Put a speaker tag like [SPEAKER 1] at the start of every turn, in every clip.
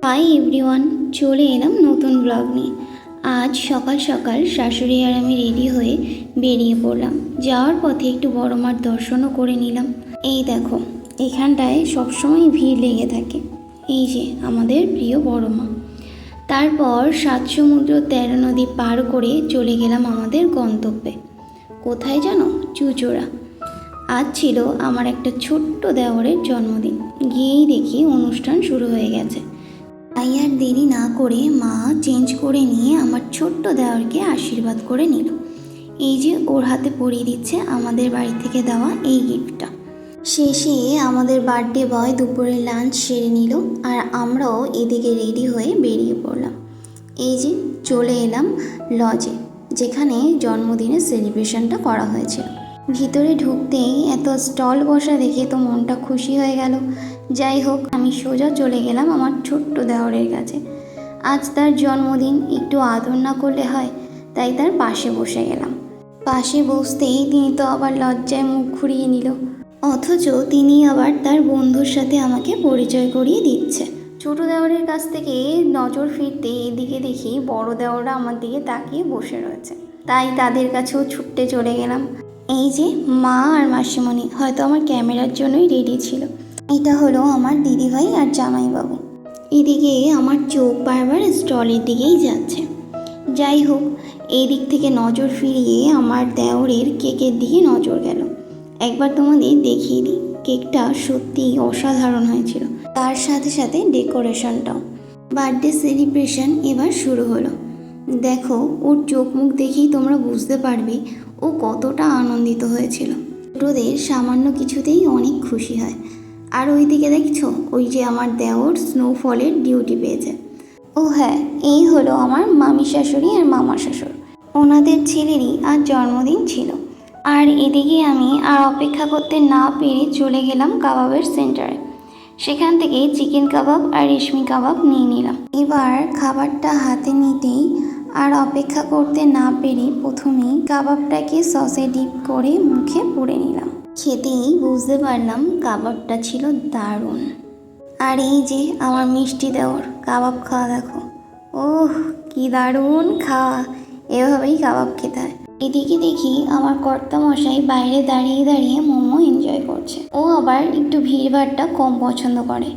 [SPEAKER 1] Hi everyone, চলে এলাম নতুন ব্লগ নিয়ে। আজ সকাল সকাল শাশুড়ি আর আমি রেডি হয়ে বেরিয়ে পড়লাম। যাওয়ার পথে একটু বড় মার দর্শনও করে নিলাম। এই দেখো, এখানটায় সবসময় ভিড় লেগে থাকে। এই যে আমাদের প্রিয় বড় মা। তারপর 7 সমুদ্র 13 নদী পার করে চলে গেলাম আমাদের গন্তব্যে। কোথায় জানো? চুঁচুড়া। আজ ছিল আমার একটা ছোট্ট দেওরের জন্মদিন। গিয়েই দেখি অনুষ্ঠান শুরু হয়ে গেছে। তাই আর দেরি না করে মা চেঞ্জ করে নিয়ে আমার ছোট্ট দেওরকে আশীর্বাদ করে নিল। এই যে ওর হাতে পরিয়ে দিচ্ছে আমাদের বাড়ি থেকে দেওয়া এই গিফটটা। শেষে আমাদের বার্থডে বয় দুপুরে লাঞ্চ সেরে নিল, আর আমরাও এদিকে রেডি হয়ে বেরিয়ে পড়লাম। এই যে চলে এলাম লজে, যেখানে জন্মদিনের সেলিব্রেশনটা করা হয়েছিল। ভিতরে ঢুকতেই এত স্টল বসা দেখে তো মনটা খুশি হয়ে গেল। যাই হোক, আমি সোজা চলে গেলাম আমার ছোট্ট দেওরের কাছে। আজ তার জন্মদিন, একটু আদর না করলে হয়, তাই তার পাশে বসে গেলাম। পাশে বসতেই তিনি তো আবার লজ্জায় মুখ ঘুরিয়ে নিল, অথচ তিনি আবার তার বন্ধুর সাথে আমাকে পরিচয় করিয়ে দিচ্ছে। ছোট দেওরের কাছ থেকে নজর ফিরতে এদিকে দেখি বড় দেওররা আমার দিকে তাকিয়ে বসে রয়েছে, তাই তাদের কাছেও ছুটতে চলে গেলাম। এই যে মা আর মাসিমণি হয়তো আমার ক্যামেরার জন্যই রেডি ছিল। এটা হলো আমার দিদিভাই আর জামাইবাবু। এদিকে আমার চোখ বারবার স্টলের দিকেই যাচ্ছে। যাই হোক, এই দিক থেকে নজর ফিরিয়ে আমার দেওরের কেকের দিকে নজর গেল। একবার তোমাদের দেখিয়ে দিই, কেকটা সত্যিই অসাধারণ হয়েছিল, তার সাথে সাথে ডেকোরেশনটাও। বার্থডে সেলিব্রেশন এবার শুরু হলো। দেখো, ওর চোখ মুখ দেখেই তোমরা বুঝতে পারবে ও কতটা আনন্দিত হয়েছিল। ছোটদের সামান্য কিছুতেই অনেক খুশি হয়। আর ওইদিকে দেখছো, ওই যে আমার দেওর স্নোফলের ডিউটি পেয়েছে। ও হ্যাঁ, এই হলো আমার মামি শাশুড়ি আর মামা শ্বশুর। ওনাদের ছেলেরই আজ জন্মদিন ছিল। আর এদিকে আমি আর অপেক্ষা করতে না পেরে চলে গেলাম কাবাবের সেন্টারে। সেখান থেকে চিকেন কাবাব আর রেশমি কাবাব নিয়ে নিলাম। এবার খাবারটা হাতে নিতেই আর অপেক্ষা করতে না পেরে প্রথমেই কাবাবটাকে সসে ডিপ করে মুখে পুড়ে নিলাম। খেতেই বুঝতে পারলাম কাবাবটা ছিল দারুণ। আর এই যে আমার মিষ্টি দেওর কাবাব খাওয়া, দেখো, ওহ কি দারুণ খাওয়া। এভাবেই কাবাব খেতে হয়। এদিকে দেখি আমার কর্তামশাই বাইরে দাঁড়িয়ে দাঁড়িয়ে মোমো এনজয় করছে। ও আবার একটু ভিড়ভাড়টা কম পছন্দ করে।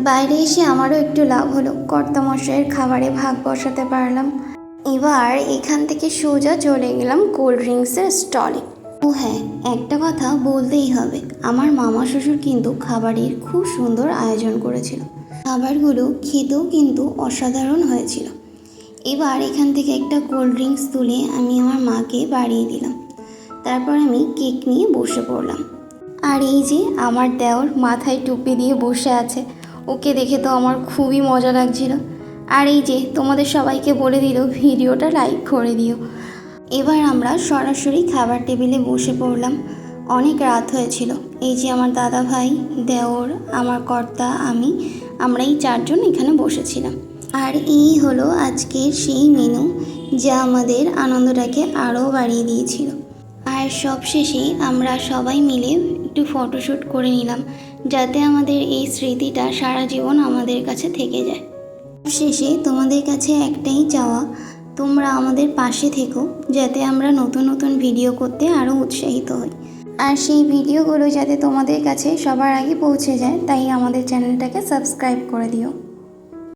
[SPEAKER 1] বাইরে এসে আমারও একটু লাভ হলো, কর্তামশাইয়ের খাবারে ভাগ বসাতে পারলাম। এবার এখান থেকে সোজা চলে গেলাম কোল্ড ড্রিঙ্কসের স্টলে। ও হ্যাঁ, একটা কথা বলতেই হবে, আমার মামা শ্বশুর কিন্তু খাবারের খুব সুন্দর আয়োজন করেছিল। খাবারগুলো খেতেও কিন্তু অসাধারণ হয়েছিল। এবার এখান থেকে একটা কোল্ড ড্রিঙ্কস তুলে আমি আমার মাকে বাড়িয়ে দিলাম। তারপর আমি কেক নিয়ে বসে পড়লাম। আর এই যে আমার দেওর মাথায় টুপি দিয়ে বসে আছে, ওকে দেখে তো আমার খুবই মজা লাগছিল। আর এই যে তোমাদের সবাইকে বলে দিল ভিডিওটা লাইক করে দিও। এবার আমরা সরাসরি খাবার টেবিলে বসে পড়লাম। অনেক রাত হয়েছিল। এই যে আমার দাদা ভাই, দেওর, আমার কর্তা, আমরা এই 4 জন এখানে বসেছিলাম। আর এই হলো আজকের সেই মেনু, যা আমাদের আনন্দটাকে আরও বাড়িয়ে দিয়েছিল। আর সবশেষে আমরা সবাই মিলে একটু ফটোশ্যুট করে নিলাম, যাতে আমাদের এই স্মৃতিটা সারা জীবন আমাদের কাছে থেকে যায়। শেষে তোমাদের কাছে একটাই চাওয়া, তোমরা আমাদের পাশে থেকো, যাতে আমরা নতুন নতুন ভিডিও করতে আরও উৎসাহিত হই। আর সেই ভিডিওগুলো যাতে তোমাদের কাছে সবার আগে পৌঁছে যায়, তাই আমাদের চ্যানেলটাকে সাবস্ক্রাইব করে দিও।